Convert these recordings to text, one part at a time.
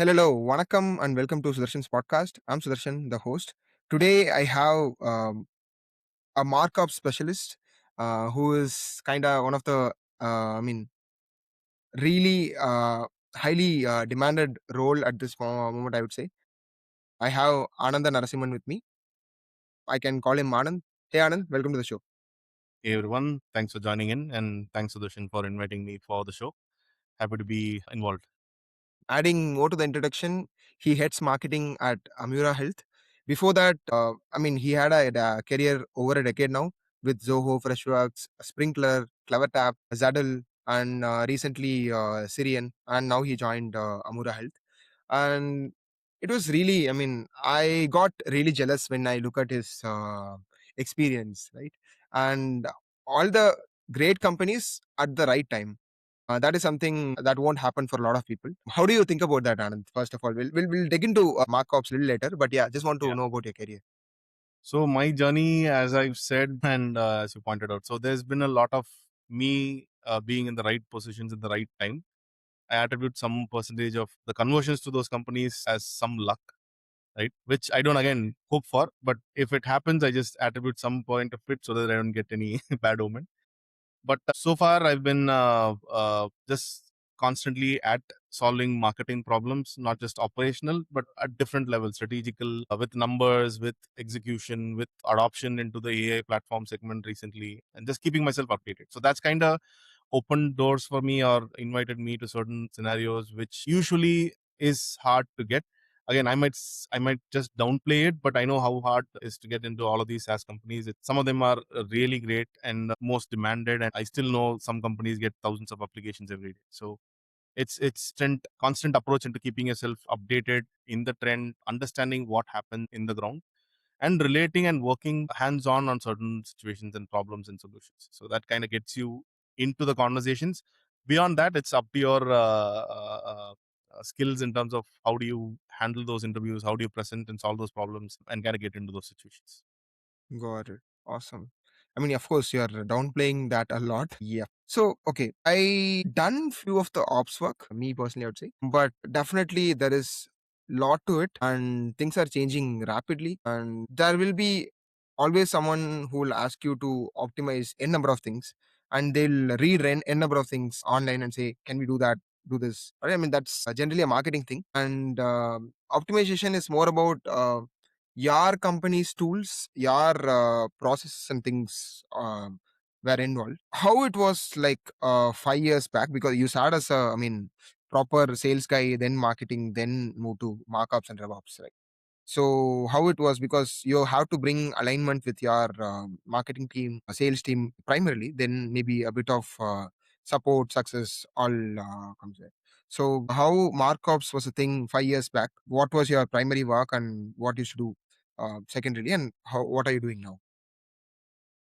Hello, Vanakkam, and welcome to Sudarshan's podcast. I'm Sudarshan, the host. Today, I have a MarkOps specialist who is kind of one of the, really highly demanded role at this moment, I would say. I have Ananda Narasimhan with me. I can call him Anand. Hey, Anand, welcome to the show. Hey everyone, thanks for joining in and thanks Sudarshan for inviting me for the show. Happy to be involved. Adding more to the introduction, he heads marketing at Amura Health. Before that, he had a career over a decade now with Zoho, Freshworks, Sprinklr, CleverTap, Zuddl, and recently Sirion. And now he joined Amura Health. And it was really, I got really jealous when I look at his experience, right? And all the great companies at the right time, that is something that won't happen for a lot of people. How do you think about that, Anand? First of all, we'll dig into MarkOps a little later, but yeah, just want to Yeah. know about your career. So my journey, as I've said and as you pointed out, so there's been a lot of me being in the right positions at the right time. I attribute some percentage of the conversions to those companies as some luck, right? Which I don't again hope for, but if it happens, I just attribute some point of it so that I don't get any bad omen. But so far, I've been just constantly at solving marketing problems, not just operational, but at different levels, strategical, with numbers, with execution, with adoption into the AI platform segment recently, and just keeping myself updated. So that's kind of opened doors for me or invited me to certain scenarios, which usually is hard to get. Again, I might just downplay it, but I know how hard it is to get into all of these SaaS companies. Some of them are really great and most demanded, and I still know some companies get thousands of applications every day. So it's constant approach into keeping yourself updated in the trend, understanding what happens in the ground, and relating and working hands on certain situations and problems and solutions. So that kind of gets you into the conversations. Beyond that, it's up to your skills in terms of how do you handle those interviews, how do you present and solve those problems, and kind of get into those situations. Got it. Awesome. Of course, you're downplaying that a lot. Yeah. So, okay, I done few of the ops work, me personally, I would say, but definitely there is lot to it, and things are changing rapidly, and there will be always someone who will ask you to optimize n number of things, and they'll rerun n number of things online and say, "Can we do that? Do this?" Right? That's generally a marketing thing, and optimization is more about your company's tools, your processes and things were involved. How it was like 5 years back, because you started as a, proper sales guy, then marketing, then move to markups and RevOps, right? So how it was, because you have to bring alignment with your marketing team, sales team primarily, then maybe a bit of support, success, all comes there. So how markups was a thing 5 years back? What was your primary work and what you should do secondarily, and how what are you doing now?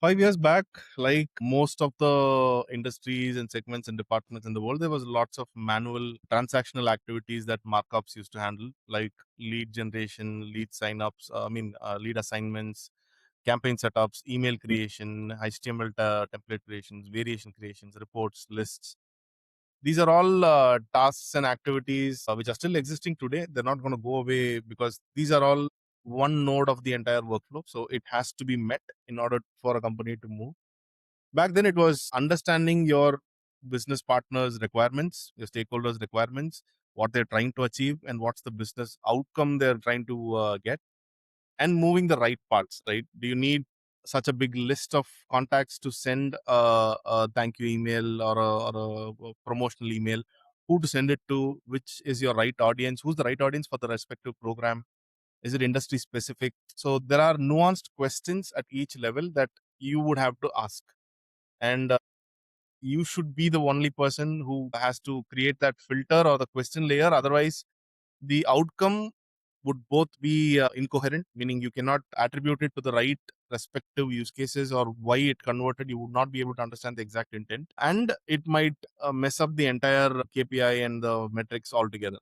5 years back, like most of the industries and segments and departments in the world, there was lots of manual transactional activities that markups used to handle, like lead generation, lead signups, lead assignments, campaign setups, email creation, HTML template creations, variation creations, reports, lists. These are all tasks and activities which are still existing today. They're not going to go away because these are all one node of the entire workflow. So it has to be met in order for a company to move. Back then, it was understanding your business partners' requirements, your stakeholders' requirements, what they're trying to achieve, and what's the business outcome they're trying to get, and moving the right parts, right? Do you need such a big list of contacts to send a thank you email or a promotional email? Who to send it to? Which is your right audience? Who's the right audience for the respective program? Is it industry specific? So there are nuanced questions at each level that you would have to ask. And you should be the only person who has to create that filter or the question layer. Otherwise, the outcome would both be incoherent, meaning you cannot attribute it to the right respective use cases or why it converted. You would not be able to understand the exact intent, and it might mess up the entire KPI and the metrics altogether.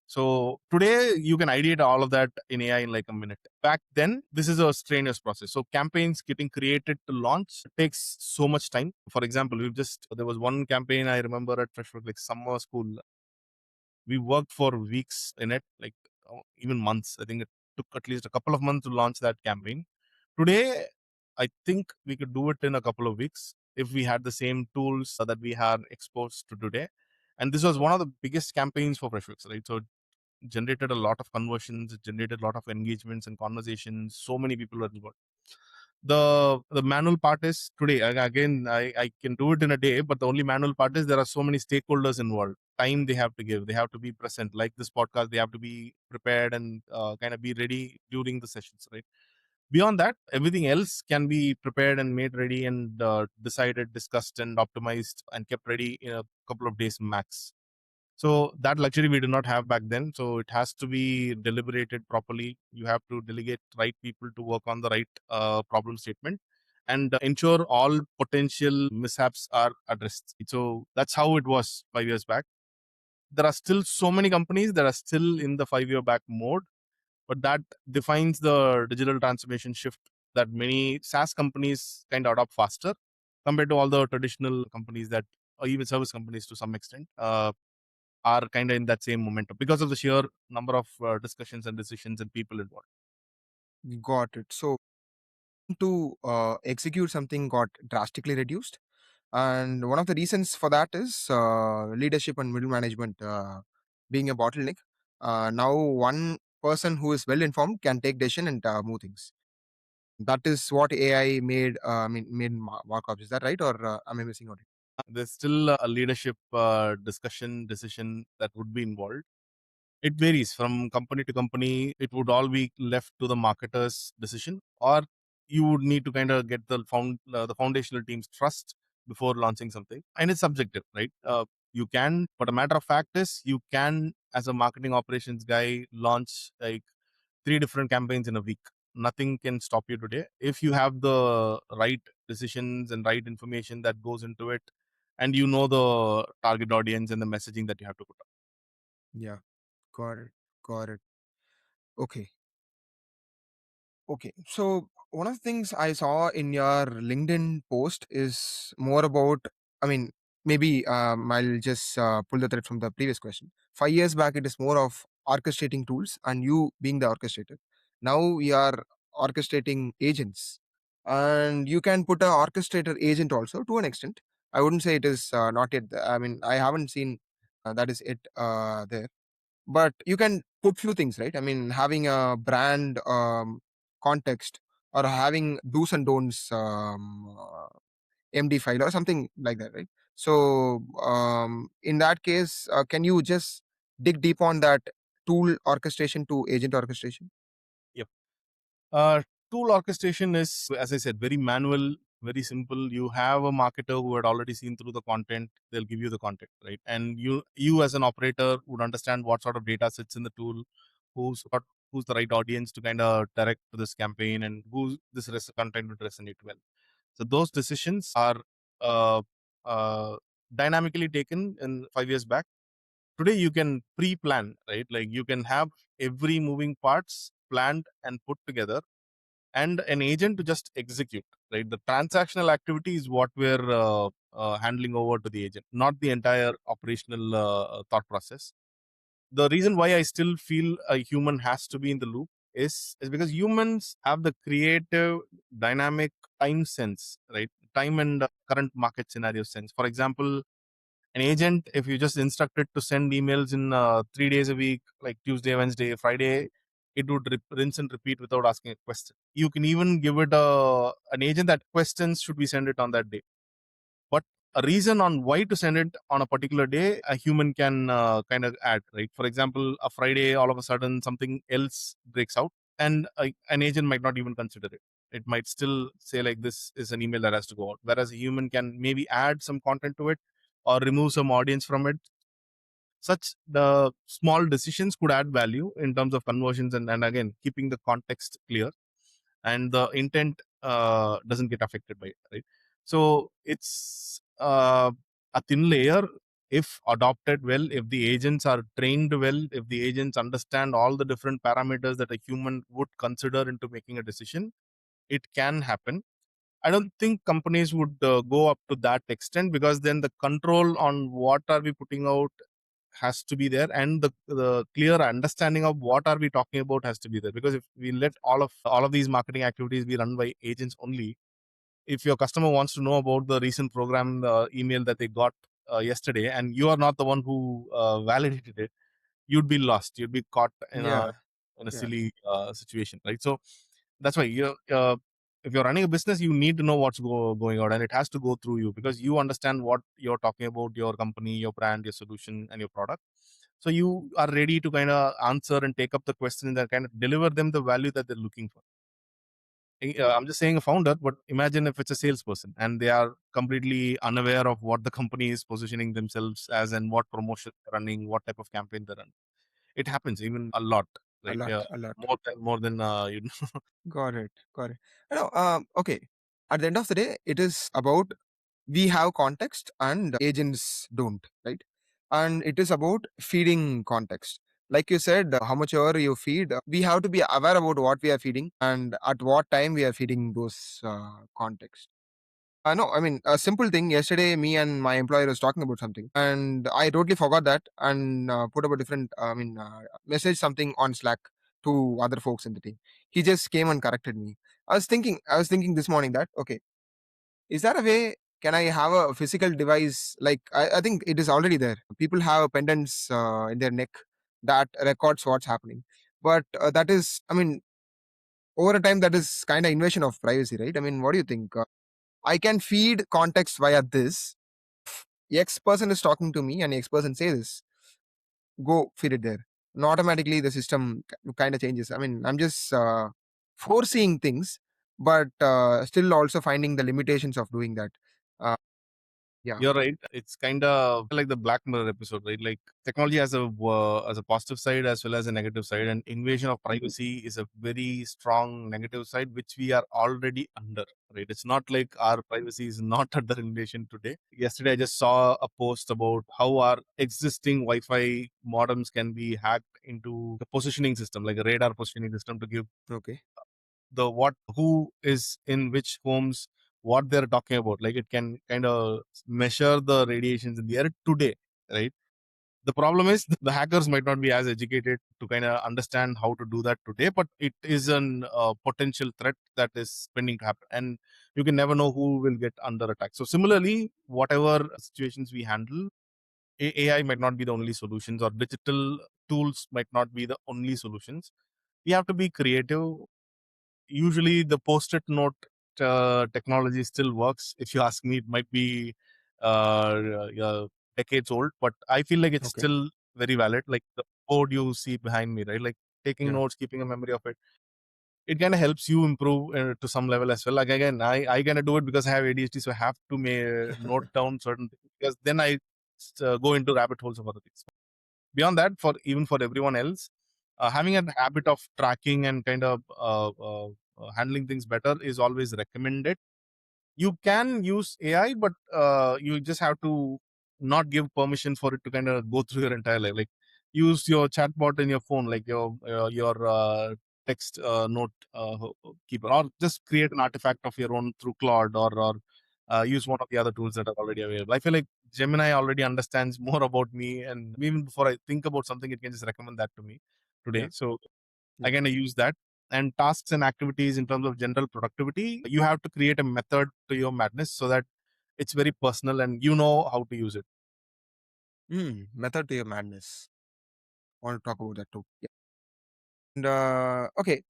So today you can ideate all of that in AI in like a minute. Back then, this is a strenuous process. So campaigns getting created to launch takes so much time. For example, there was one campaign I remember at Freshworks, like summer school. We worked for weeks in it, like even months. I think it took at least a couple of months to launch that campaign. Today, I think we could do it in a couple of weeks if we had the same tools that we are exposed to today. And this was one of the biggest campaigns for Freshworks, right? So it generated a lot of conversions, it generated a lot of engagements and conversations. So many people were involved. The manual part is today, again, I can do it in a day, but the only manual part is there are so many stakeholders involved. Time they have to give, they have to be present. Like this podcast, they have to be prepared and kind of be ready during the sessions, right? Beyond that, everything else can be prepared and made ready and decided, discussed, and optimized and kept ready in a couple of days max. So that luxury we do not have back then. So it has to be deliberated properly. You have to delegate right people to work on the right problem statement and ensure all potential mishaps are addressed. So that's how it was 5 years back. There are still so many companies that are still in the 5 year back mode, but that defines the digital transformation shift that many SaaS companies kind of adopt faster compared to all the traditional companies that, or even service companies to some extent, are kind of in that same momentum because of the sheer number of discussions and decisions and people involved. Got it. So to execute something got drastically reduced, and one of the reasons for that is leadership and middle management being a bottleneck. Now one person who is well informed can take decision and move things. That is what AI made. Made markups. Is that right, or am I missing out? There's still a leadership discussion decision that would be involved. It varies from company to company. It would all be left to the marketer's decision, or you would need to kind of get the foundational team's trust before launching something. And it's subjective, right? You can, but a matter of fact is, you can, as a marketing operations guy, launch like 3 different campaigns in a week. Nothing can stop you today if you have the right decisions and right information that goes into it, and you know the target audience and the messaging that you have to put up. Yeah, got it. Got it. Okay. Okay. So one of the things I saw in your LinkedIn post is more about, I mean, maybe I'll just pull the thread from the previous question. 5 years back, it is more of orchestrating tools and you being the orchestrator. Now we are orchestrating agents, and you can put a orchestrator agent also to an extent. I wouldn't say it is not yet. I mean, I haven't seen that is it there, but you can put few things, right? I mean, having a brand context, or having do's and don'ts md file or something like that, right? So in that case, can you just dig deep on that tool orchestration to agent orchestration? Yep. Uh, Tool orchestration is, as I said, very manual, very simple. You have a marketer who had already seen through the content; they'll give you the content, right? And you as an operator would understand what sort of data sits in the tool, who's the right audience to kind of direct to this campaign, and who this content would resonate well. So those decisions are uh, uh, dynamically taken in 5 years back. Today you can pre-plan, right? Like you can have every moving parts planned and put together, and an agent to just execute, right? The transactional activity is what we're handling over to the agent, not the entire operational thought process. The reason why I still feel a human has to be in the loop is because humans have the creative, dynamic time sense, right? Time and current market scenario sense. For example, an agent, if you just instruct it to send emails in 3 days a week, like Tuesday, Wednesday, Friday, it would rinse and repeat without asking a question. You can even give it an agent that questions should we send it on that day, but a reason on why to send it on a particular day, a human can kind of add, right? For example, a Friday, all of a sudden something else breaks out, and an agent might not even consider it. It might still say like this is an email that has to go out, whereas a human can maybe add some content to it or remove some audience from it. Such the small decisions could add value in terms of conversions, and again keeping the context clear, and the intent doesn't get affected by it, right? So it's a thin layer. If adopted well, if the agents are trained well, if the agents understand all the different parameters that a human would consider into making a decision, it can happen. I don't think companies would go up to that extent, because then the control on what are we putting out has to be there, and the clear understanding of what are we talking about has to be there. Because if we let all of these marketing activities be run by agents only, if your customer wants to know about the recent program email that they got yesterday, and you are not the one who validated it, you'd be lost. You'd be caught Yeah. in a Yeah. silly situation, right? So that's why if you're running a business, you need to know what's going on, and it has to go through you, because you understand what you're talking about, your company, your brand, your solution, and your product. So you are ready to kind of answer and take up the question and kind of deliver them the value that they're looking for. I'm just saying a founder, but imagine if it's a salesperson and they are completely unaware of what the company is positioning themselves as and what promotion they're running, what type of campaign they're running. It happens even a lot, A right? lot. A lot. More than you know. Got it. Got it. Okay. At the end of the day, it is about we have context and agents don't, right? And it is about feeding context. Like you said, how much ever you feed, we have to be aware about what we are feeding and at what time we are feeding those context. No, I mean, a simple thing. Yesterday, me and my employer was talking about something, and I totally forgot that and put up a different, message something on Slack to other folks in the team. He just came and corrected me. I was thinking this morning that, okay, is there a way? Can I have a physical device? Like, I think it is already there. People have pendants in their neck that records what's happening. But that is, I mean, over a time, that is kind of invasion of privacy, right? I mean, what do you think? I can feed context via this. X person is talking to me and X person says this, go feed it there. And automatically the system kind of changes. I mean, I'm just foreseeing things, but still also finding the limitations of doing that. Uh, yeah. You're right. It's kind of like the Black Mirror episode, right? Like technology has a positive side as well as a negative side, and invasion of privacy is a very strong negative side, which we are already under. Right? It's not like our privacy is not under invasion today. Yesterday, I just saw a post about how our existing Wi-Fi modems can be hacked into the positioning system, like a radar positioning system, to give Okay. the what who is in which homes, what they're talking about. Like it can kind of measure the radiations in the air today, right? The problem is the hackers might not be as educated to kind of understand how to do that today, but it is an potential threat that is pending to happen, and you can never know who will get under attack. So similarly, whatever situations we handle, AI might not be the only solutions, or digital tools might not be the only solutions. We have to be creative. Usually the post-it note technology still works. If you ask me, it might be decades old, but I feel like it's Okay. still very valid. Like the board you see behind me, right? Like taking Yeah. notes, keeping a memory of it. It kind of helps you improve to some level as well. Like again, I kind of do it because I have ADHD, so I have to note down certain things, because then I go into rabbit holes of other things. Beyond that, for even for everyone else, having a habit of tracking and kind of handling things better is always recommended. You can use AI, but you just have to not give permission for it to kind of go through your entire life. Like use your chatbot in your phone, like your text note keeper, or just create an artifact of your own through Claude, or use one of the other tools that are already available. I feel like Gemini already understands more about me, and even before I think about something, it can just recommend that to me Yeah. today. So I Yeah. kind of use that. And tasks and activities in terms of general productivity, you have to create a method to your madness so that it's very personal and you know how to use it. Method to your madness. Want to talk about that too. Yeah. And okay.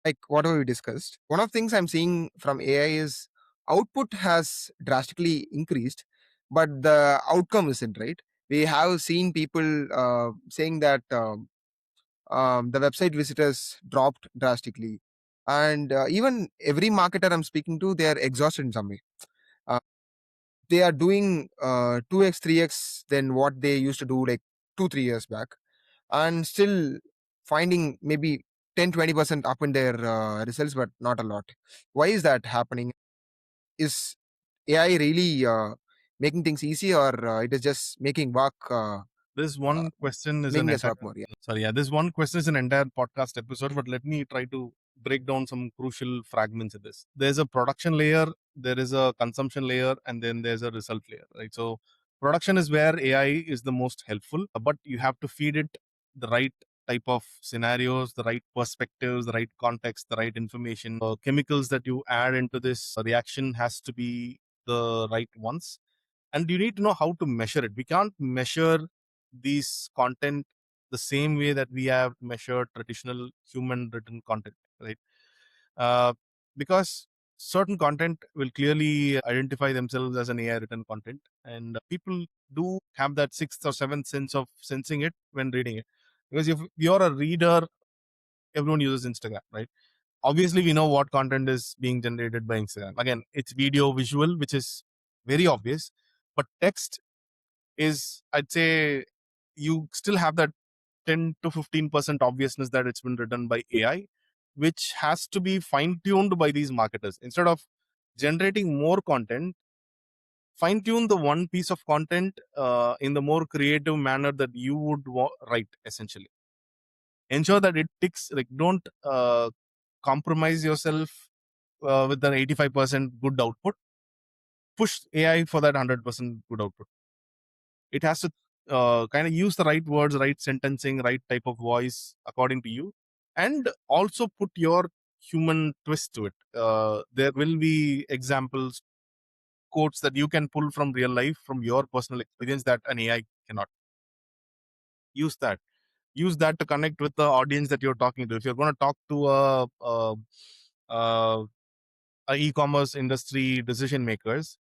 Like whatever we discussed, one of the things I'm seeing from AI is output has drastically increased, but the outcome isn't, right. We have seen people saying that the website visitors dropped drastically, and even every marketer I'm speaking to, they are exhausted in some way. uh, they are doing 2x 3x than what they used to do like 2 3 years back, and still finding maybe 10 20% up in their results, but not a lot. Why is that happening? Is AI really making things easy, or it is just making work This uh, one question is an making us entire work more? Yeah. sorry, yeah, this one question is an entire podcast episode, but let me try to break down some crucial fragments of this. There's a production layer, there is a consumption layer, and then there's a result layer, right? So Production is where AI is the most helpful, but you have to feed it the right type of scenarios, the right perspectives, the right context, the right information. Chemicals that you add into this reaction has to be the right ones. And you need to know how to measure it. We can't measure these content the same way that we have measured traditional human written content, right? Uh, because certain content will clearly identify themselves as an AI written content, and people do have that sixth or seventh sense of sensing it when reading it. Because if you're a reader, everyone uses Instagram, right? Obviously, we know what content is being generated by Instagram. Again, it's video, visual, which is very obvious, but text is, I'd say, you still have that 10 to 15% obviousness that it's been written by AI, which has to be fine tuned by these marketers. Instead of generating more content, fine tune the one piece of content in the more creative manner that you would write, essentially. Ensure that it ticks, like, don't compromise yourself with an 85% good output. Push AI for that 100% good output. It has to kind of use the right words, right sentencing, right type of voice according to you, and also put your human twist to it. There will be examples, quotes that you can pull from real life, from your personal experience, that an AI cannot. Use that. Use that to connect with the audience that you're talking to. If you're going to talk to a e-commerce industry decision makers,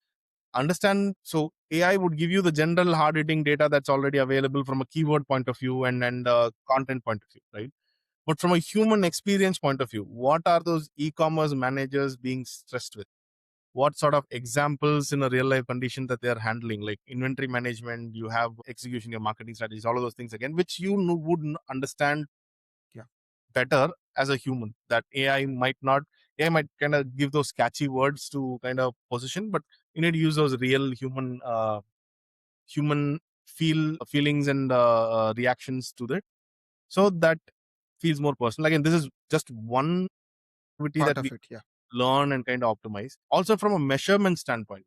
understand. So AI would give you the general hard hitting data that's already available from a keyword point of view and content point of view, right? But from a human experience point of view, what are those e-commerce managers being stressed with? What sort of examples in a real life condition that they're handling, like inventory management, you have execution, your marketing strategies, all of those things, again, which you would understand, yeah, better as a human, that AI might not. AI might kind of give those catchy words to kind of position, but you need to use those real human feelings and reactions to that, so that feels more personal. Again, this is just one activity Part that we of it, yeah. learn and kind of optimize. Also, from a measurement standpoint,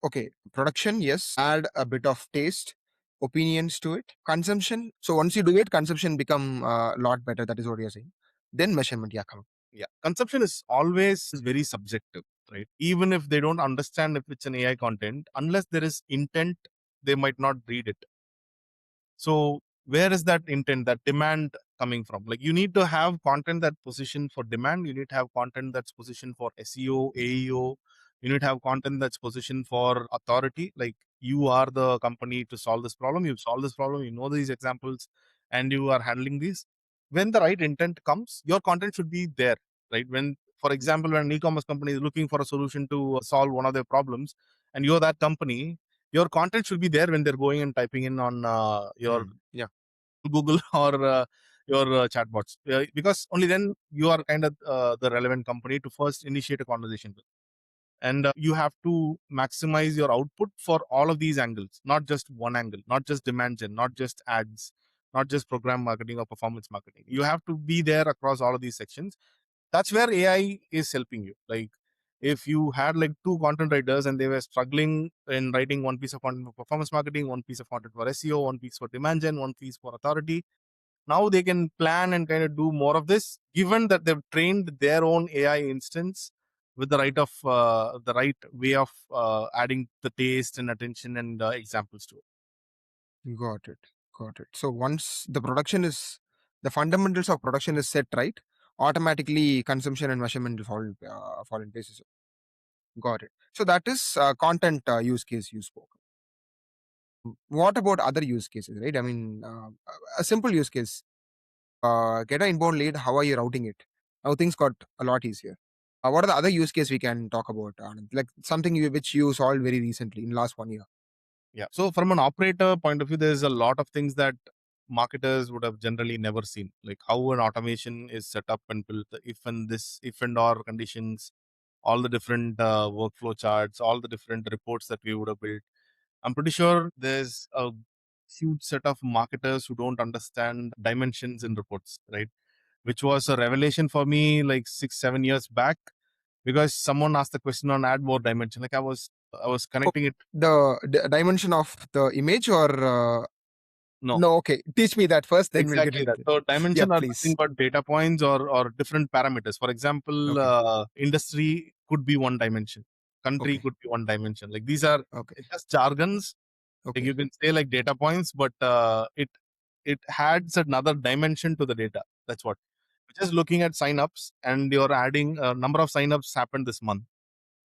Okay, production, yes. Add a bit of taste, opinions to it. Consumption. So once you do it, consumption become a lot better. That is what you're saying. Then measurement, yeah, come. yeah, consumption is always very subjective, right? Even if they don't understand if it's an AI content, unless there is intent, they might not read it. So where is that intent, that demand coming from? Like, you need to have content that positioned for demand. You need to have content that's positioned for SEO, AEO. You need to have content that's positioned for authority. Like, you are the company to solve this problem. You've solved this problem. You know these examples, and you are handling these. When the right intent comes, your content should be there, right? When, for example, when an e-commerce company is looking for a solution to solve one of their problems, and you're that company, your content should be there when they're going and typing in on your Yeah, Google or your chatbots, because only then you are kind of the relevant company to first initiate a conversation with. And you have to maximize your output for all of these angles, not just one angle, not just demand gen, not just ads, not just program marketing or performance marketing. You have to be there across all of these sections. That's where AI is helping you. Like, if you had like two content writers and they were struggling in writing one piece of content for performance marketing, one piece of content for SEO, one piece for demand gen, one piece for authority, now they can plan and kind of do more of this, given that they've trained their own AI instance with the right way of adding the taste and attention and examples to it. got it. Got it. So once the fundamentals of production is set right, automatically consumption and measurement will fall in places. Got it. So that is content use case you spoke. What about other use cases, right? I mean, a simple use case. Get an inbound lead. How are you routing it? Now things got a lot easier. What are the other use case we can talk about, Anand? Like something which you solved very recently in last 1 year. Yeah. So from an operator point of view, there's a lot of things that marketers would have generally never seen, like how an automation is set up and built, the if and or conditions, all the different workflow charts, all the different reports that we would have built. I'm pretty sure there's a huge set of marketers who don't understand dimensions in reports, right? Which was a revelation for me like 6, 7 years back, because someone asked the question on add more dimension. Like, I was I was connecting it. The dimension of the image or No, no? Okay, teach me that first, then we'll get exactly that. into it. So Yeah, dimension are nothing please. but data points or different parameters. For example, Okay, industry could be one dimension, country okay, could be one dimension. Like these are okay, just jargons. Like okay, you can say like data points, but it adds another dimension to the data. That's what. Just looking at signups, and you're adding a number of signups happened this month,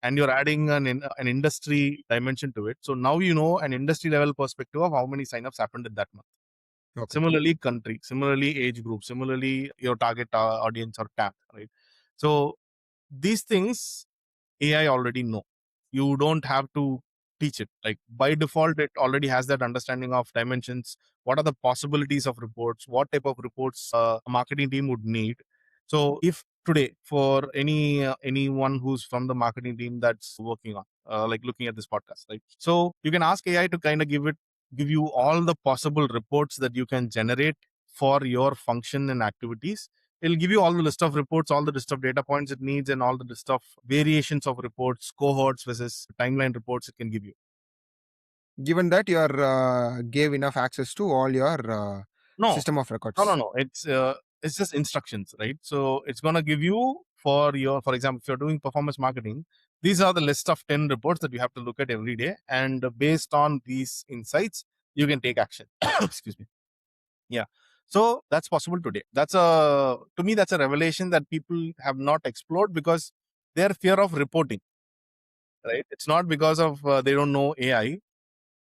and you're adding an industry dimension to it. So now you know an industry level perspective of how many signups happened in that month. okay. Similarly, country, similarly, age group, similarly, your target audience or tap, right? So these things AI already know. You don't have to teach it. Like by default, it already has that understanding of dimensions. What are the possibilities of reports? What type of reports a marketing team would need? So if today for anyone who's from the marketing team that's working on like looking at this podcast, right? So you can ask AI to kind of give you all the possible reports that you can generate for your function and activities. It'll give you all the list of reports, all the list of data points it needs, and all the list of variations of reports, cohorts versus timeline reports it can give you. Given that you are gave enough access to all your No, system of no, no, records. no. It's just instructions, right? So it's gonna give you for your, for example, if you're doing performance marketing, these are the list of 10 reports that you have to look at every day, and based on these insights, you can take action. Excuse me. Yeah. So that's possible today. That's a to me that's a revelation that people have not explored because their fear of reporting, right? It's not because of they don't know AI.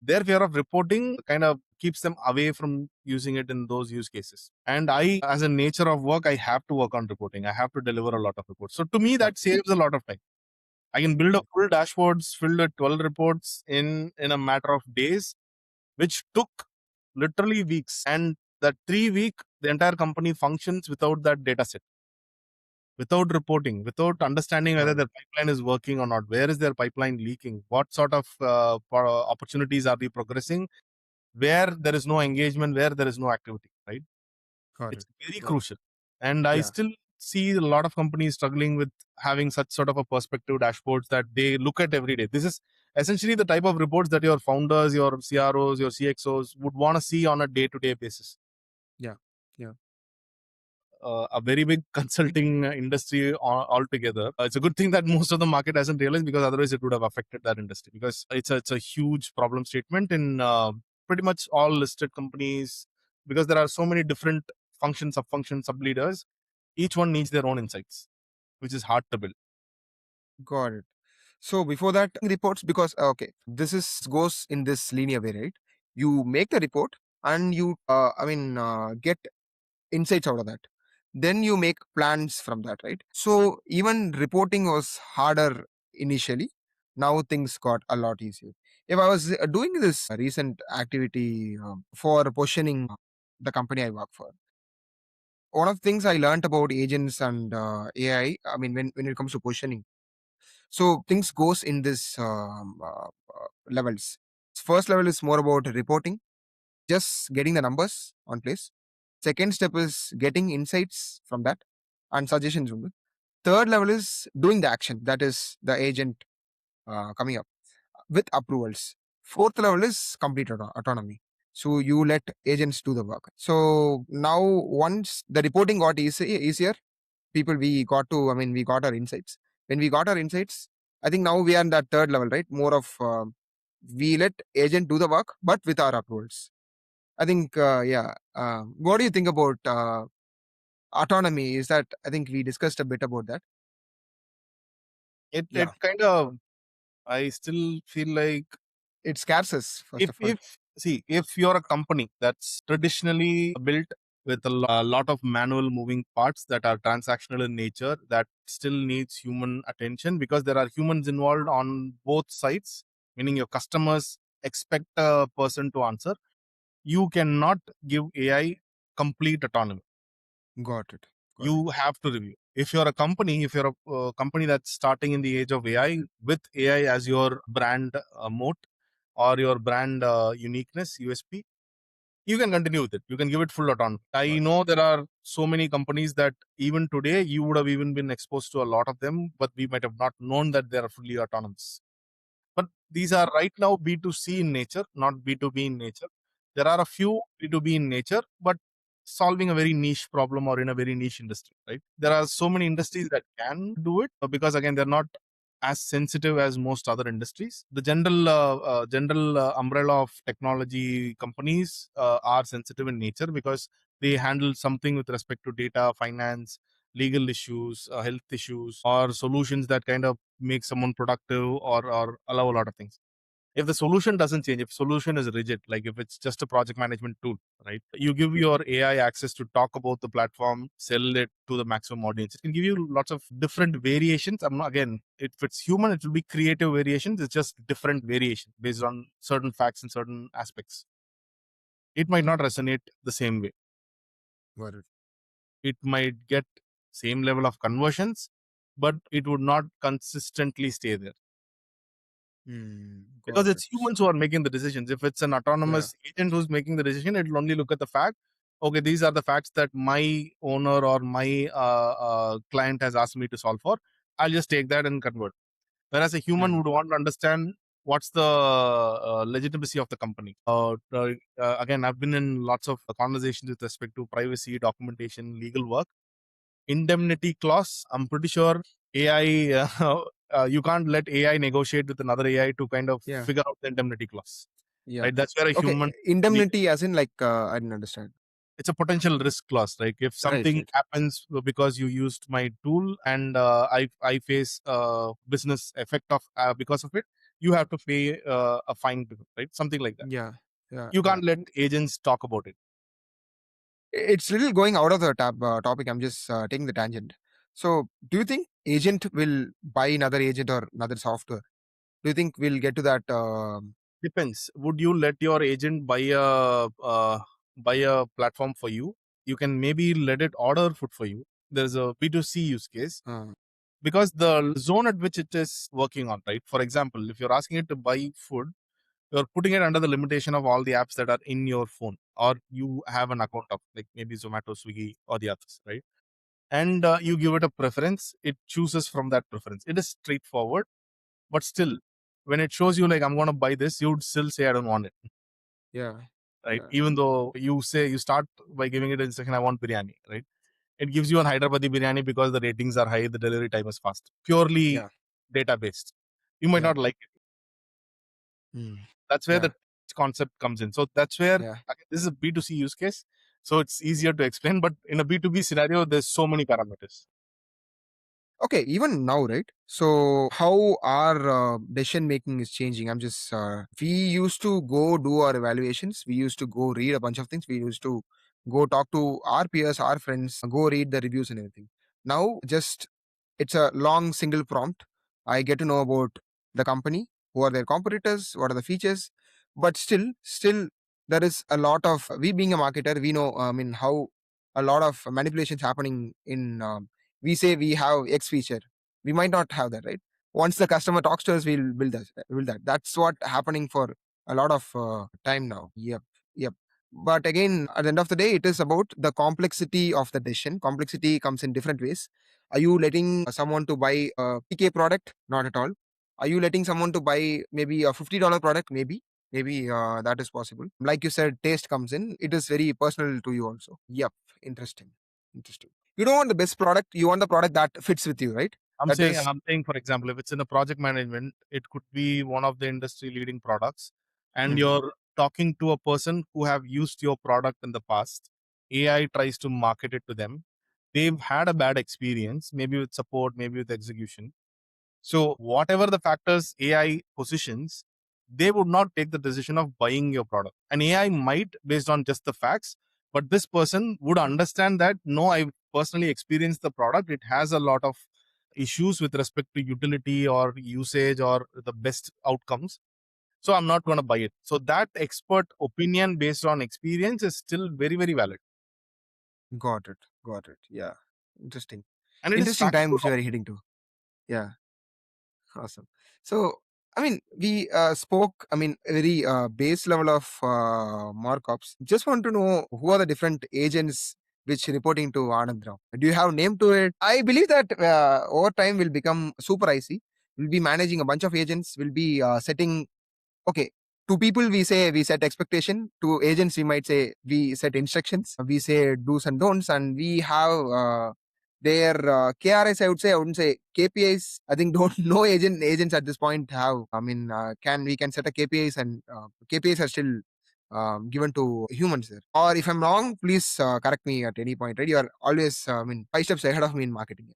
Their fear of reporting kind of keeps them away from using it in those use cases. And I, as a nature of work, I have to work on reporting. I have to deliver a lot of reports. So to me, Yeah, that saves a lot of time. I can build a full dashboards filled with 12 reports in a matter of days, which took literally weeks. And that 3 week, the entire company functions without that data set, without reporting, without understanding whether got it. their pipeline is working or not. Where is their pipeline leaking? What sort of opportunities are they progressing? Where there is no engagement, where there is no activity, right? Got It's it. very Got it. crucial. And I Yeah. still see a lot of companies struggling with having such sort of a perspective dashboards that they look at every day. This is essentially the type of reports that your founders, your CROs, your CXOs would want to see on a day-to-day basis. Yeah. Yeah. A very big consulting industry altogether. It's a good thing that most of the market hasn't realized, because otherwise it would have affected that industry, because it's a huge problem statement in pretty much all listed companies, because there are so many different functions, sub-functions, sub-leaders. Each one needs their own insights, which is hard to build. Got it. So before that reports, because okay, this is goes in this linear way, right? You make the report and you get insights out of that. Then you make plans from that, right? So even reporting was harder initially. Now things got a lot easier. If I was doing this recent activity for positioning the company I work for, one of the things I learned about agents and AI, when it comes to positioning, so things goes in this levels. First level is more about reporting, just getting the numbers on place. Second step is getting insights from that and suggestions from it. Third level is doing the action, that is the agent coming up with approvals. Fourth level is complete autonomy. So you let agents do the work. So now once the reporting got easier, people we got our insights. When we got our insights, I think now we are in that third level, right? More of we let agent do the work, but with our approvals. I think yeah. What do you think about autonomy? Is that, I think we discussed a bit about that. It Yeah, kind of, I still feel like it scares us first if of all. if you're a company that's traditionally built with a lot of manual moving parts that are transactional in nature, that still needs human attention, because there are humans involved on both sides, meaning your customers expect a person to answer. You cannot give AI complete autonomy. Got it. Got it. You have to review. If you're a company, if you're a company that's starting in the age of AI, with AI as your brand moat, or your brand uniqueness, USP, you can continue with it. You can give it full autonomy. I Got it. know there are so many companies that even today you would have even been exposed to a lot of them, but we might have not known that they are fully autonomous. But These are right now B2C in nature, not B2B in nature. There are a few B2B in nature, but solving a very niche problem or in a very niche industry, right? There are so many industries that can do it because again, they're not as sensitive as most other industries. The general umbrella of technology companies are sensitive in nature because they handle something with respect to data, finance, legal issues, health issues, or solutions that kind of make someone productive or allow a lot of things. If the solution doesn't change, if solution is rigid, like if it's just a project management tool, right? You give your AI access to talk about the platform, sell it to the maximum audience. It can give you lots of different variations. Again, if it's human, it will be creative variations. It's just different variations based on certain facts and certain aspects. It might not resonate the same way. Got it. It might get same level of conversions, but it would not consistently stay there. Because Got it. it's humans who are making the decisions. If it's an Yeah. autonomous agent who's making the decision, it will only look at the fact, okay, these are the facts that my owner or my client has asked me to solve for. I'll just take that and convert. Whereas a human would want to understand what's the legitimacy of the company. Again, I've been in lots of conversations with respect to privacy, documentation, legal work. Indemnity clause, I'm pretty sure AI, you can't let AI negotiate with another AI to kind of Yeah. figure out the indemnity clause, Yeah. right? That's where a Okay. human, Indemnity as in like, I didn't understand. it's a potential risk clause. Like if Right. something Right. happens because you used my tool and I face business effect of because of it, you have to pay a fine, right? Something like that. Yeah. Yeah. You Yeah. can't let agents talk about it. It's little going out of the topic. I'm just taking the tangent. So, do you think agent will buy another agent or another software? Do you think we'll get to that? Depends. Would you let your agent buy a platform for you? You can maybe let it order food for you. There's a B2C use case Uh, because the zone at which it is working on, right? For example, if you're asking it to buy food, you're putting it under the limitation of all the apps that are in your phone or you have an account of, like maybe Zomato, Swiggy, or the others, right? And you give it a preference, it chooses from that preference. It is straightforward, but still, when it shows you like I'm going to buy this, you would still say I don't want it, yeah. right? Yeah. Even though you say you start by giving it an instruction, I want biryani, right? It gives you an Hyderabadi biryani because the ratings are high, the delivery time is fast, purely Yeah. data based. You might Yeah. not like it. Mm. That's where Yeah. the concept comes in. So that's where Yeah. again, this is a B2C use case, so it's easier to explain. But in a B2B scenario, there's so many parameters. Okay, even now, right? So, how our decision making is changing? I'm just, we used to go do our evaluations. We used to go read a bunch of things. We used to go talk to our peers, our friends, go read the reviews and everything. Now, just it's a long single prompt. I get to know about the company, who are their competitors, what are the features, but still, there is a lot of, we being a marketer, we know, I mean, how a lot of manipulations happening in, we say we have X feature. We might not have that, right? Once the customer talks to us, we'll build that. That's what happening for a lot of time now. Yep, yep. But again, at the end of the day, it is about the complexity of the decision. Complexity comes in different ways. Are you letting someone to buy a PK product? Not at all. Are you letting someone to buy maybe a $50 product? Maybe that is possible. Like you said, taste comes in. It is very personal to you also. Yep, interesting, interesting. You don't want the best product. You want the product that fits with you, right? That is I'm saying, for example, if it's in a project management, it could be one of the industry leading products, and Mhm. you're talking to a person who have used your product in the past. AI tries to market it to them. They've had a bad experience, maybe with support, maybe with execution. So whatever the factors AI positions, they would not take the decision of buying your product. And AI might based on just the facts, but this person would understand that no, I personally experienced the product. It has a lot of issues with respect to utility or usage or the best outcomes. So I'm not going to buy it. So that expert opinion based on experience is still very, very valid. got it. Got it. Yeah. Interesting. And it is Interesting factual. times you are hitting to. Yeah. Awesome. So, I mean, we spoke, I mean, a very base level of markups. Just want to know who are the different agents which reporting to Anand now. Do you have name to it? I believe that over time will become super IC. We'll be managing a bunch of agents. We'll be setting, okay, to people we say we set expectation. To agents we might say we set instructions. We say do's and don'ts, and we have their KRS. I wouldn't say KPIs. I think don't no agents at this point have. I mean, can we can set a KPIs, and KPIs are still given to humans there. Or if I'm wrong, please correct me at any point. Right, you are always I mean 5 steps ahead of me in marketing.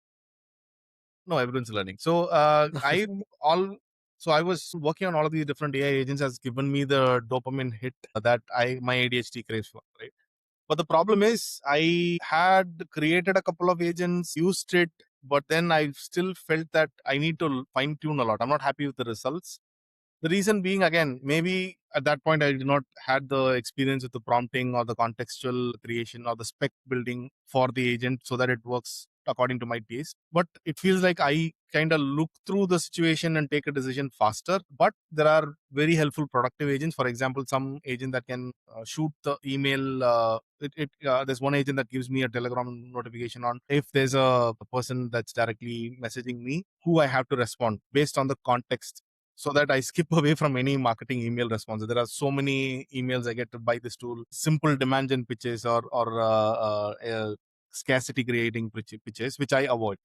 No, everyone's learning. So I was working on all of these different AI agents has given me the dopamine hit that my ADHD craves for, right? But the problem is I had created a couple of agents, used it, but then I still felt that I need to fine tune a lot. I'm not happy with the results. The reason being, again, maybe at that point I did not had the experience with the prompting or the contextual creation or the spec building for the agent so that it works according to my taste. But it feels like I kind of look through the situation and take a decision faster. But there are very helpful productive agents. For example, some agent that can shoot the email. There's one agent that gives me a Telegram notification on if there's a person that's directly messaging me who I have to respond based on the context, so that I skip away from any marketing email responses. There are so many emails I get by this tool, simple demand gen pitches or scarcity creating pitches, which I avoid.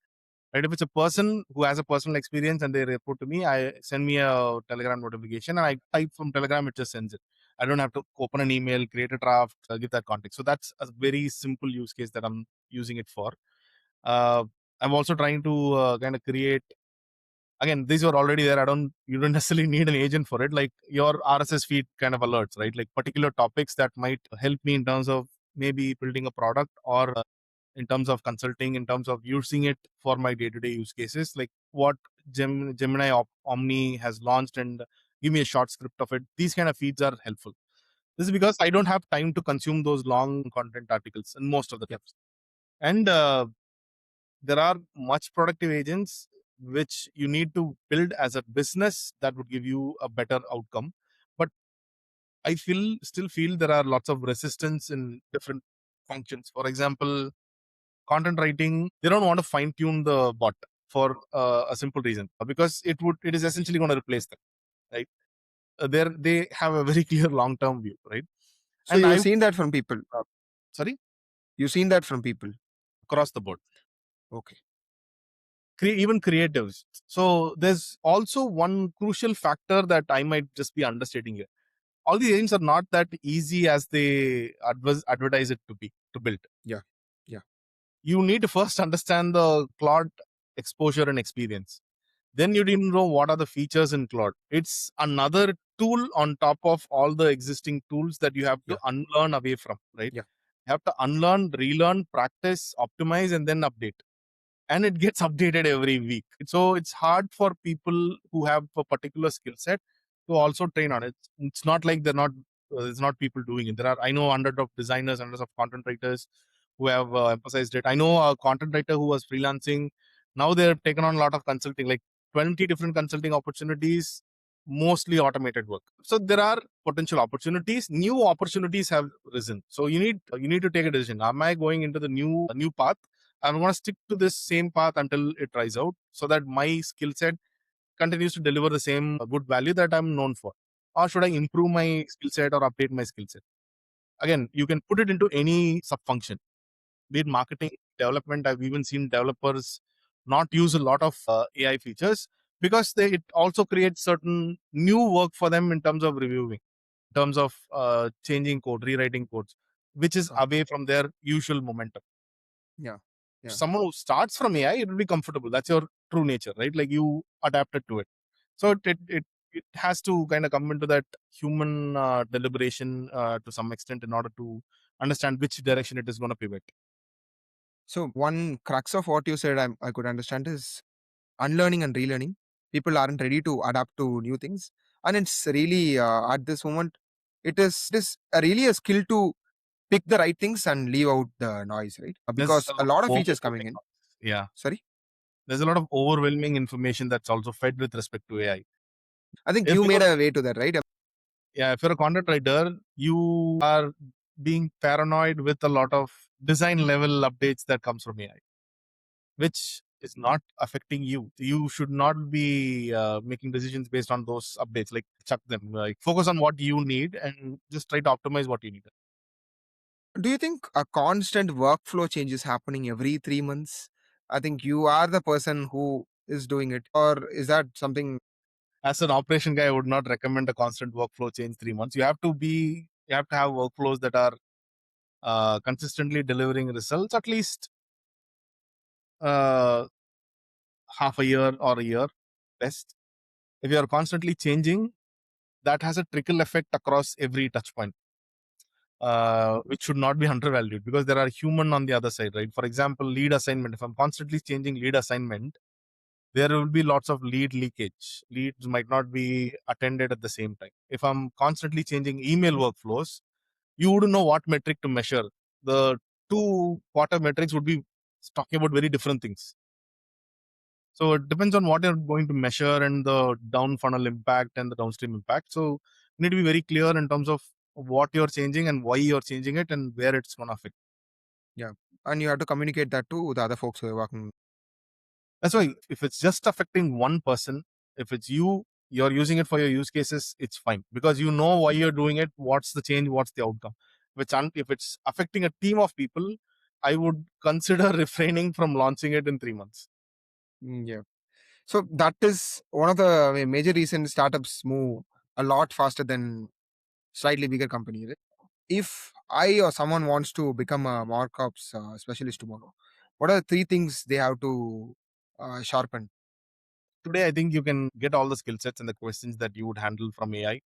Right? If it's a person who has a personal experience and they report to me, I send me a Telegram notification and I type from Telegram, it just sends it. I don't have to open an email, create a draft, give that context. So that's a very simple use case that I'm using it for. I'm also trying to kind of create, again, these were already there. You don't necessarily need an agent for it. Like your RSS feed kind of alerts, right? Like particular topics that might help me in terms of maybe building a product or in terms of consulting, in terms of using it for my day-to-day use cases, like what Gemini Omni has launched, and give me a short script of it. These kind of feeds are helpful. This is because I don't have time to consume those long content articles in most of the times. And there are much productive agents which you need to build as a business that would give you a better outcome. But I still feel there are lots of resistance in different functions. For example, content writing, they don't want to fine tune the bot for a simple reason, because it is essentially going to replace them, right? They have a very clear long term view, right? So And you've seen that from people. Sorry, You've seen that from people. across the board. Okay. Even creatives. So there's also one crucial factor that I might just be understating here. All these agents are not that easy as they advertise it to build. Yeah. Yeah. You need to first understand the Claude exposure and experience. Then you didn't know what are the features in Claude. It's another tool on top of all the existing tools that you have to unlearn away from, right? Yeah. You have to unlearn, relearn, practice, optimize, and then update. And it gets updated every week. So it's hard for people who have a particular skill set to also train on it. It's not like there's not people doing it. There are, I know, hundreds of designers, hundreds of content writers who have emphasized it. I know a content writer who was freelancing. Now they've taken on a lot of consulting, like 20 different consulting opportunities, mostly automated work. So there are potential opportunities. New opportunities have risen. So you need to take a decision. Am I going into the new path? I'm going to stick to this same path until it tries out, so that my skill set continues to deliver the same good value that I'm known for. Or should I improve my skill set or update my skill set? Again, you can put it into any sub function, be it marketing, development. I've even seen developers not use a lot of AI features because it also creates certain new work for them in terms of reviewing, in terms of changing code, rewriting codes, which is away from their usual momentum. Yeah. Yeah. Someone who starts from AI, it will be comfortable. That's your true nature, right? Like you adapted to it. So it has to kind of come into that human deliberation to some extent in order to understand which direction it is going to pivot. So one crux of what you said I could understand is unlearning and relearning. People aren't ready to adapt to new things, and it's really at this moment, it is really a skill to pick the right things and leave out the noise, right? There's Because a a lot lot of of features coming overwhelming, in. yeah. Sorry, There's a lot of overwhelming information that's also fed with respect to AI. I think If you made you're a way to that, right? if you're a content writer, you are being paranoid with a lot of design level updates that comes from AI, which is not affecting you. You should not be making decisions based on those updates. Like chuck them. Like focus on what you need and just try to optimize what you need. Do you think a constant workflow change is happening every 3 months? I think you are the person who is doing it, or is that something? As an operation guy, I would not recommend a constant workflow change 3 months. You have to have workflows that are consistently delivering results at least uh, half a year or a year best. If you are constantly changing, that has a trickle effect across every touch point, which should not be undervalued because there are human on the other side, right? For example, lead assignment. If I'm constantly changing lead assignment, there will be lots of lead leakage. Leads might not be attended at the same time. If I'm constantly changing email workflows, you wouldn't know what metric to measure. The two quarter metrics would be talking about very different things. So it depends on what you're going to measure and the down funnel impact and the downstream impact. So you need to be very clear in terms of what you're changing and why you're changing it and where it's going to affect. Yeah, and you have to communicate that to the other folks who are working. That's why if it's just affecting one person, if it's you're using it for your use cases, it's fine because you know why you're doing it, what's the change, what's the outcome. If it's affecting a team of people, I would consider refraining from launching it in 3 months. Yeah. So that is one of the major reasons startups move a lot faster than slightly bigger companies. Right? If I or someone wants to become a MarkOps specialist tomorrow, what are the three things they have to sharpen? Today, I think you can get all the skill sets and the questions that you would handle from AI.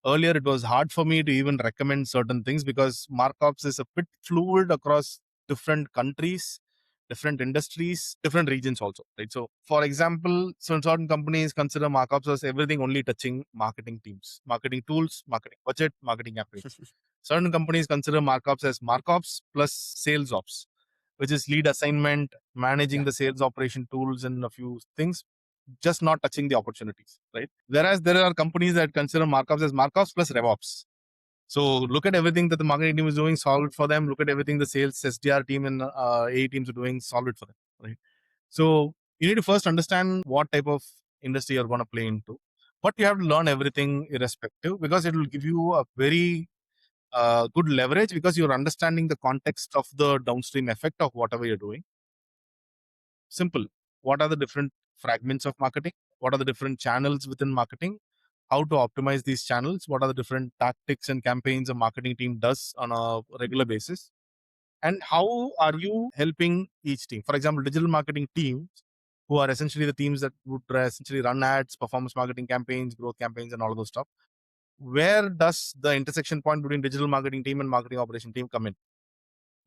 Earlier, it was hard for me to even recommend certain things because MarkOps is a bit fluid across different countries, different industries, different regions also, right? So, for example, certain companies consider MarkOps as everything only touching marketing teams, marketing tools, marketing budget, marketing campaigns. Certain companies consider MarkOps as MarkOps plus sales ops, which is lead assignment, managing Yeah. the sales operation tools and a few things, just not touching the opportunities, right? Whereas there are companies that consider MarkOps as MarkOps plus RevOps. So look at everything that the marketing team is doing, solve it for them. Look at everything the sales SDR team and A teams are doing, solve it for them, right? So you need to first understand what type of industry you're going to play into, but you have to learn everything irrespective because it will give you a very good leverage because you're understanding the context of the downstream effect of whatever you're doing. Simple. What are the different fragments of marketing? What are the different channels within marketing? How to optimize these channels? What are the different tactics and campaigns a marketing team does on a regular basis? And how are you helping each team? For example, digital marketing teams, who are essentially the teams that would essentially run ads, performance marketing campaigns, growth campaigns, and all of those stuff. Where does the intersection point between digital marketing team and marketing operation team come in?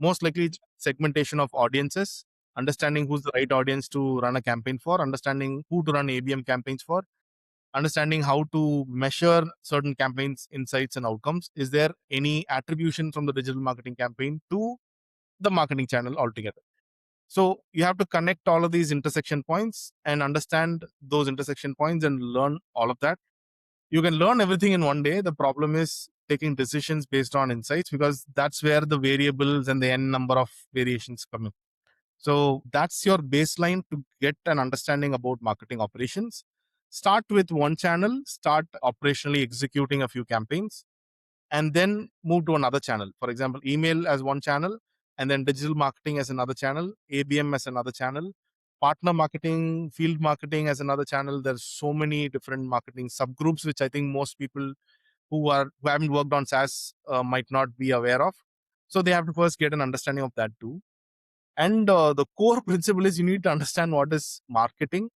Most likely it's segmentation of audiences, understanding who's the right audience to run a campaign for, understanding who to run ABM campaigns for, understanding how to measure certain campaigns insights and outcomes. Is there any attribution from the digital marketing campaign to the marketing channel altogether? So you have to connect all of these intersection points and understand those intersection points and learn all of that. You can learn everything in one day. The problem is taking decisions based on insights because that's where the variables and the n number of variations come in. So that's your baseline to get an understanding about marketing operations. Start with one channel, start operationally executing a few campaigns, and then move to another channel. For example, email as one channel, and then digital marketing as another channel, ABM as another channel, partner marketing, field marketing as another channel. There's so many different marketing subgroups, which I think most people who haven't worked on SaaS might not be aware of. So they have to first get an understanding of that too. And the core principle is you need to understand what is marketing.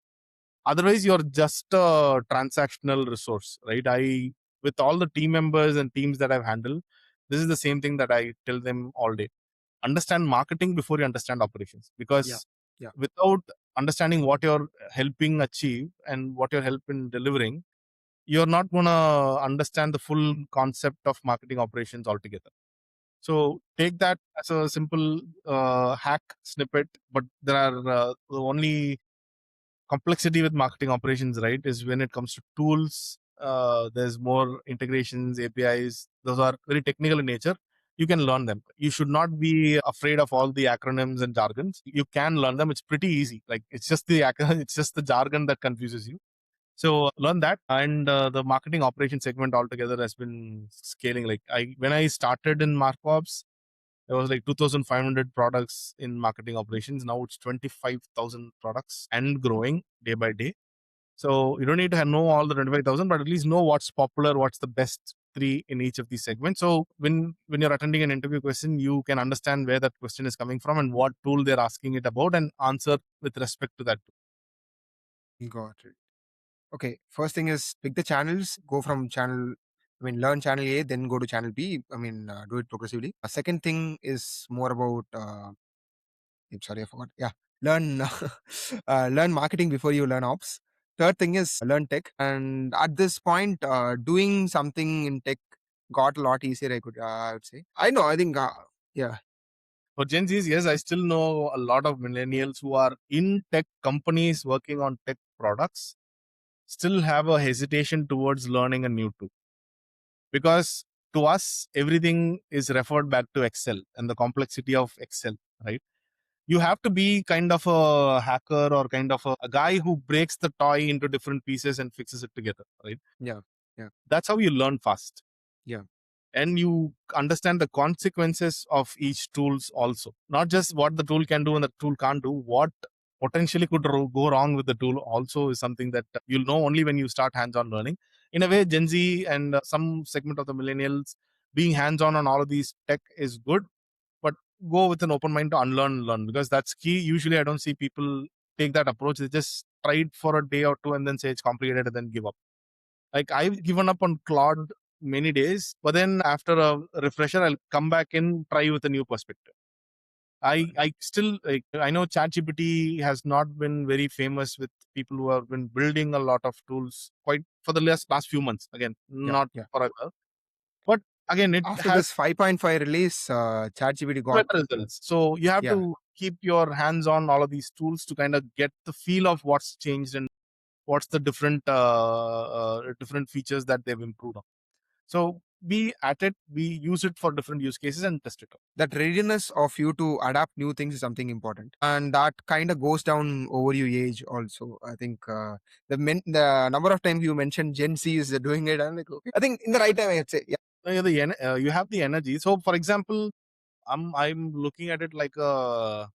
Otherwise, you're just a transactional resource, right? With all the team members and teams that I've handled, this is the same thing that I tell them all day. Understand marketing before you understand operations. Yeah. Because Yeah. without understanding what you're helping achieve and what you're helping delivering, you're not going to understand the full concept of marketing operations altogether. So take that as a simple hack snippet, but there are the only complexity with marketing operations, right, is when it comes to tools. There's more integrations, APIs. Those are very technical in nature. you can learn them. You should not be afraid of all the acronyms and jargons. You can learn them. It's pretty easy. Like it's just the it's just the jargon that confuses you. So learn that, and the marketing operation segment altogether has been scaling. Like when I started in MarkOps, there was like 2,500 products in marketing operations. Now it's 25,000 products and growing day by day. So you don't need to know all the 25,000, but at least know what's popular, what's the best three in each of these segments. So when you're attending an interview question, you can understand where that question is coming from and what tool they're asking it about, and answer with respect to that. Got it. Okay, first thing is pick the channels, go from channel, learn channel A, then go to channel B. Do it progressively. A second thing is more about, I'm sorry, I forgot. Yeah, learn, learn marketing before you learn ops. Third thing is learn tech. And at this point, doing something in tech got a lot easier, I would say. I know, I think, yeah. For Gen Zs, yes, I still know a lot of millennials who are in tech companies working on tech products, still have a hesitation towards learning a new tool. Because to us, everything is referred back to Excel and the complexity of Excel, right? You have to be kind of a hacker or kind of a guy who breaks the toy into different pieces and fixes it together, right? Yeah. Yeah. That's how you learn fast. Yeah. And you understand the consequences of each tools also, not just what the tool can do and the tool can't do, what potentially could go wrong with the tool also is something that you'll know only when you start hands-on learning. In a way, Gen Z and some segment of the millennials being hands-on on all of these tech is good, but go with an open mind to unlearn and learn, because that's key. Usually I don't see people take that approach. They just try it for a day or two and then say it's complicated and then give up. Like I've given up on Claude many days, but then after a refresher, I'll come back and try with a new perspective. I still like, I know ChatGPT has not been very famous with people who have been building a lot of tools quite for the last few months. Again, Yeah. not Yeah. forever, but again, it After has this 5.5 release, ChatGPT got, better results. So you have yeah, to keep your hands on all of these tools to kind of get the feel of what's changed and what's the different features that they've improved on. So be at it, we use it for different use cases and test it out. that readiness of you to adapt new things is something important, and that kind of goes down over your age also. I think the number of times you mentioned Gen Z is doing it, I'm like, okay, I think in the right time I'd say, yeah. You have the energy. So for example, I'm looking at it like a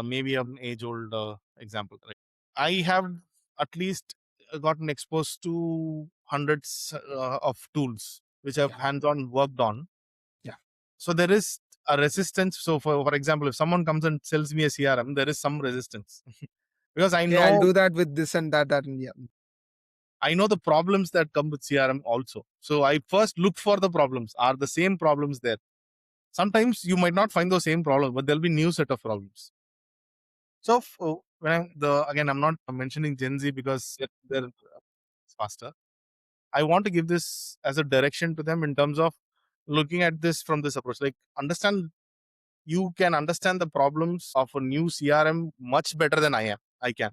maybe an age old example. Right? I have at least gotten exposed to hundreds of tools which I've Yeah. hands-on worked on. Yeah. So there is a resistance. So for example, if someone comes and sells me a CRM, there is some resistance because Okay, I'll do that with this and that, and yeah. I know the problems that come with CRM also. So I first look for the problems. Are the same problems there? Sometimes you might not find those same problems, but there'll be new set of problems. So when I'm not mentioning Gen Z because they're faster. I want to give this as a direction to them in terms of looking at this from this approach. Like you can understand the problems of a new CRM much better than I can,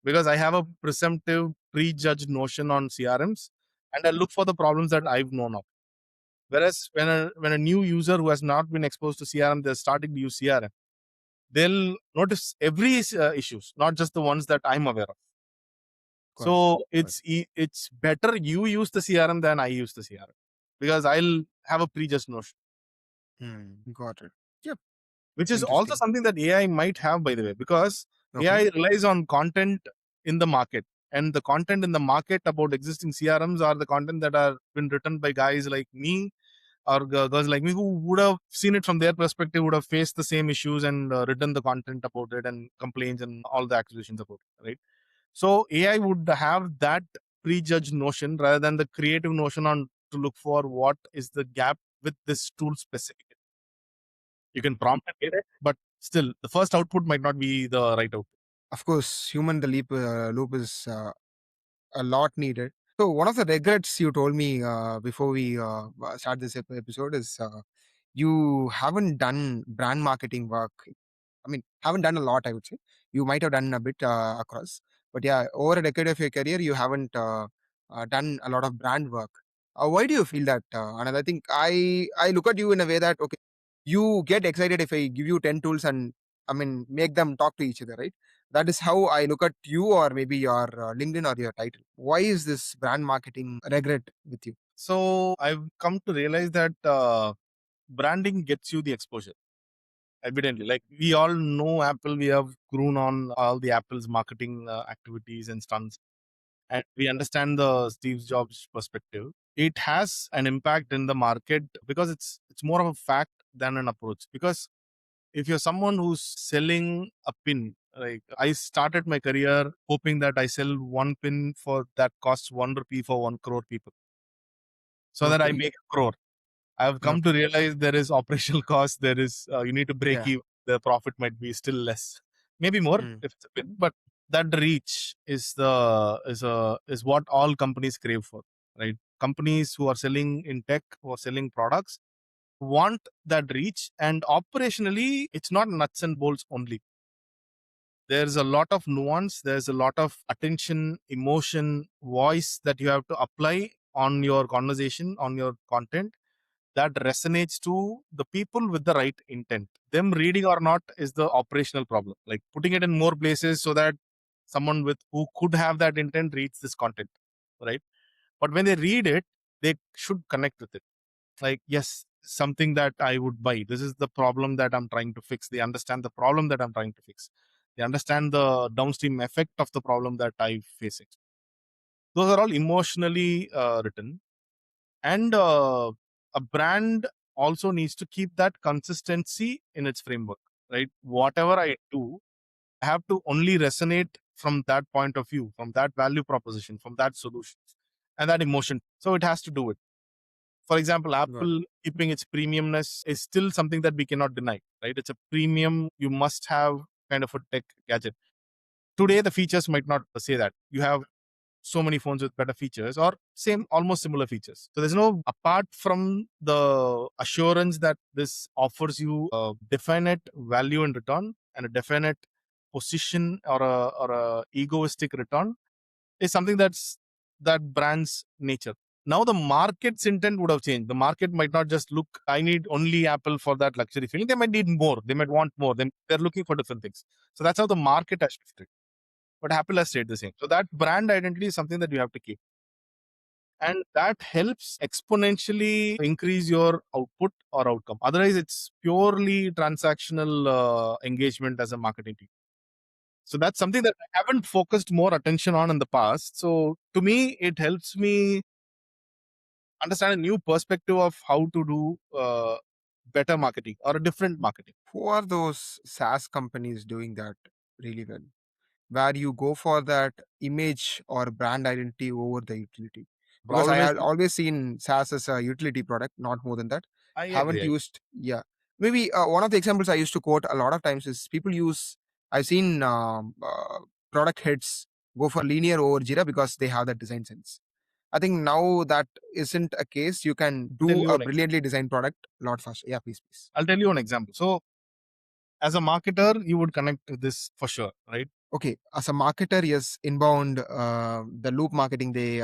because I have a presumptive, prejudged notion on CRMs, and I look for the problems that I've known of. Whereas when a new user who has not been exposed to CRM, they're starting to use CRM, they'll notice every issues, not just the ones that I'm aware of. Got it. So Got it. it's better you use the CRM than I use the CRM, because I'll have a prejudged notion. Got it. Yep. Which is also Interesting. something that AI might have, by the way, because Okay. AI relies on content in the market. And the content in the market about existing CRMs are the content that are been written by guys like me or girls like me who would have seen it from their perspective, would have faced the same issues and written the content about it and complaints and all the accusations about it, right? So AI would have that prejudged notion rather than the creative notion on to look for what is the gap with this tool specifically. You can prompt and get it, but still the first output might not be the right output. Of course, human the leap loop is a lot needed. So one of the regrets you told me before we start this episode is you haven't done brand marketing work. Haven't done a lot, I would say. You might have done a bit across, but yeah, over a decade of your career, you haven't done a lot of brand work. Why do you feel that, Anand? I think I look at you in a way that okay, you get excited if I give you 10 tools and I mean make them talk to each other, right? That is how I look at you, or maybe your LinkedIn or your title. Why is this brand marketing regret with you? So I've come to realize that branding gets you the exposure. Evidently, like we all know Apple, we have grown on all the Apple's marketing activities and stunts, and we understand the Steve Jobs perspective. It has an impact in the market because it's more of a fact than an approach. Because if you're someone who's selling a pin, like I started my career hoping that I sell one pin for that costs 1 rupee for 1 crore people, so that I Okay. make a crore. I've come to Okay. realize there is operational cost. There is you need to break Yeah. even. The profit might be still less, maybe more Mm. if it's a pin. But that reach is what all companies crave for, right? Companies who are selling in tech, who are selling products, want that reach. And operationally, it's not nuts and bolts only. There's a lot of nuance. There's a lot of attention, emotion, voice that you have to apply on your conversation, on your content, that resonates to the people with the right intent. Them reading or not is the operational problem. Like putting it in more places so that someone with who could have that intent reads this content, right? But when they read it, they should connect with it. Like, yes, something that I would buy. This is the problem that I'm trying to fix. They understand the problem that I'm trying to fix. They understand the downstream effect of the problem that I'm facing. Those are all emotionally written. And a brand also needs to keep that consistency in its framework, right? Whatever I do, I have to only resonate from that point of view, from that value proposition, from that solution and that emotion. So it has to do it. For example, Got Apple keeping its premiumness is still something that we cannot deny, right? It's a premium, you must have kind of a tech gadget. Today, the features might not say that. You have so many phones with better features or same, almost similar features. So there's no, apart from the assurance that this offers you a definite value in return and a definite position or a egoistic return, is something that brand's nature. Now the market's intent would have changed. The market might not just look, I need only Apple for that luxury feeling. They might need more. They might want more. Then they're looking for different things. So that's how the market has shifted. But Apple has stayed the same. So that brand identity is something that you have to keep. And that helps exponentially increase your output or outcome. Otherwise, it's purely transactional engagement as a marketing team. So that's something that I haven't focused more attention on in the past. So to me, it helps me understand a new perspective of how to do better marketing or a different marketing. Who are those SaaS companies doing that really well? Where you go for that image or brand identity over the utility. Because I Problem is, have always seen SaaS as a utility product, not more than that. I Haven't agree. used, yeah. Maybe one of the examples I used to quote a lot of times is people use, I've seen product heads go for linear over Jira because they have that design sense. I think now that isn't a case. You can I'll tell do you a an brilliantly designed product a lot faster. Yeah, please, please. I'll tell you an example. So as a marketer, you would connect to this for sure, right? Okay, as a marketer, yes, inbound, the loop marketing, they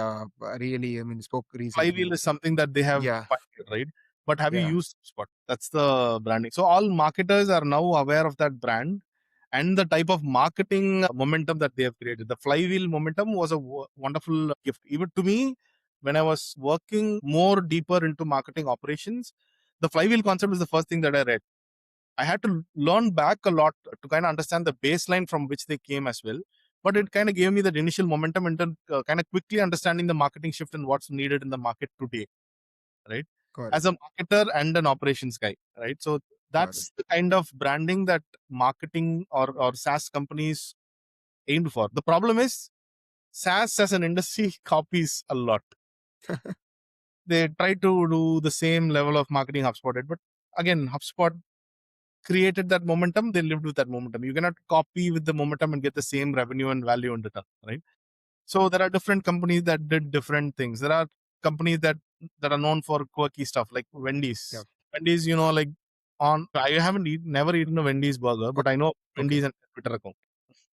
really, I mean, spoke Flywheel recently. is something that they have Yeah, pioneered, right? But have you yeah, used HubSpot? That's the branding. So all marketers are now aware of that brand and the type of marketing momentum that they have created. The flywheel momentum was a wonderful gift. Even to me, when I was working more deeper into marketing operations, the flywheel concept is the first thing that I read. I had to learn back a lot to kind of understand the baseline from which they came as well. But it kind of gave me that initial momentum into kind of quickly understanding the marketing shift and what's needed in the market today, right? got it, As a marketer and an operations guy, right? So got it. that's the kind of branding that marketing or SaaS companies aimed for. The problem is SaaS as an industry copies a lot. They try to do the same level of marketing HubSpot did, but again, HubSpot created that momentum, they lived with that momentum. You cannot copy with the momentum and get the same revenue and value in return, right? So there are different companies that did different things. There are companies that are known for quirky stuff like Yeah, Wendy's. Wendy's, like on I haven't never eaten a Wendy's burger, but I know okay, Wendy's and Twitter account,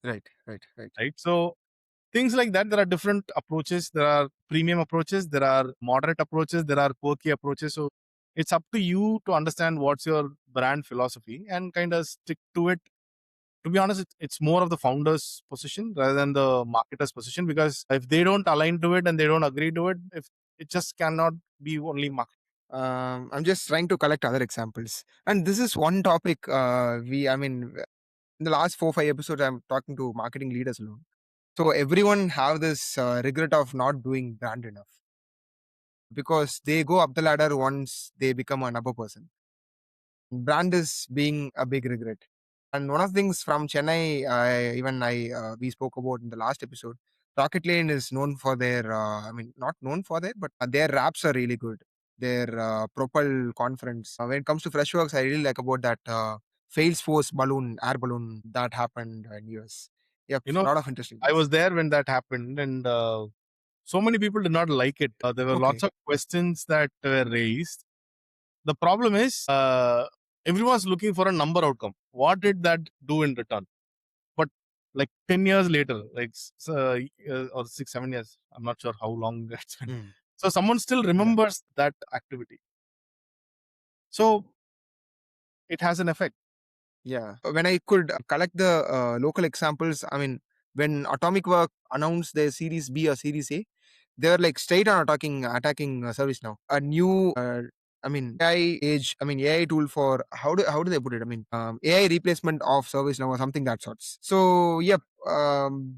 right, right, right. right? So things like that. There are different approaches. There are premium approaches, there are moderate approaches, there are quirky approaches. So it's up to you to understand what's your brand philosophy and kind of stick to it. To be honest, it's more of the founder's position rather than the marketer's position, because if they don't align to it and they don't agree to it, if it just cannot be only market. I'm just trying to collect other examples, and this is one topic. In the last 4 5 episodes, I'm talking to marketing leaders alone. So everyone have this regret of not doing brand enough because they go up the ladder once they become another person. Brand is being a big regret. And one of the things from Chennai, we spoke about in the last episode. Rocket Lane is known for their, not known for their, but their raps are really good. Their Propel conference. When it comes to Freshworks, I really like about that Salesforce balloon, air balloon that happened in US. Yep, You a know, lot of interesting I was things. there when that happened, and so many people did not like it. There were lots Okay. of questions that were raised. The problem is, everyone's looking for a number outcome. What did that do in return? But like 10 years later, or 6 7 years, I'm not sure how long it's been. Mm. So someone still remembers that activity. So it has an effect. Yeah. When I could collect the local examples, when Atomic Work announced their Series B or Series A, they were like straight on attacking service now. A new, AI age, AI tool for how do they put it? AI replacement of service now or something that sorts. So yep,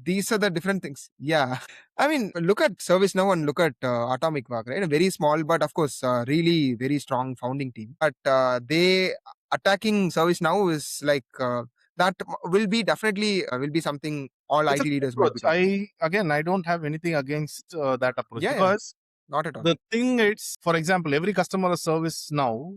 these are the different things. Yeah. Look at ServiceNow and look at Atomic Work, right? A very small, but of course, really very strong founding team. But they attacking ServiceNow is like that will be definitely will be something all It's a IT good leaders might be approach. talking. I don't have anything against that approach, Yeah, yeah, because not at all. the thing is, for example, every customer service now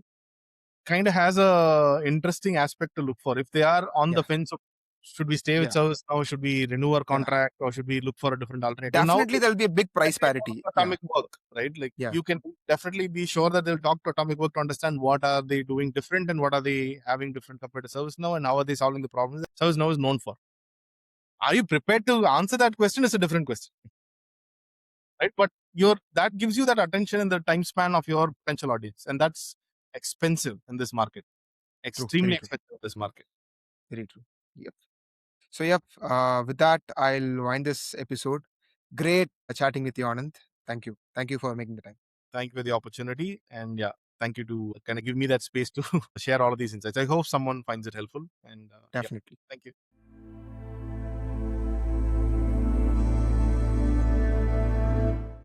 kind of has a interesting aspect to look for. If they are on the Yeah, fence of should we stay with yeah, service now, should we renew our yeah. contract, or should we look for a different alternative? Now Definitely, there'll be a big when price they talk parity. to Yeah, Atomic Work, right? Like yeah, you can definitely be sure that they'll talk to Atomic Work to understand what are they doing different and what are they having different compared to ServiceNow, and how are they solving the problems that ServiceNow is known for. Are you prepared to answer that question? Is a different question, right? But that gives you that attention and the time span of your potential audience, and that's expensive in this market. true, Extremely very true, expensive in this market. very true. Yep. So yep. With that, I'll wind this episode. Great chatting with you, Anand. Thank you for making the time. Thank you for the opportunity, and yeah, thank you to kind of give me that space to share all of these insights. I hope someone finds it helpful, and yeah, Definitely. thank you.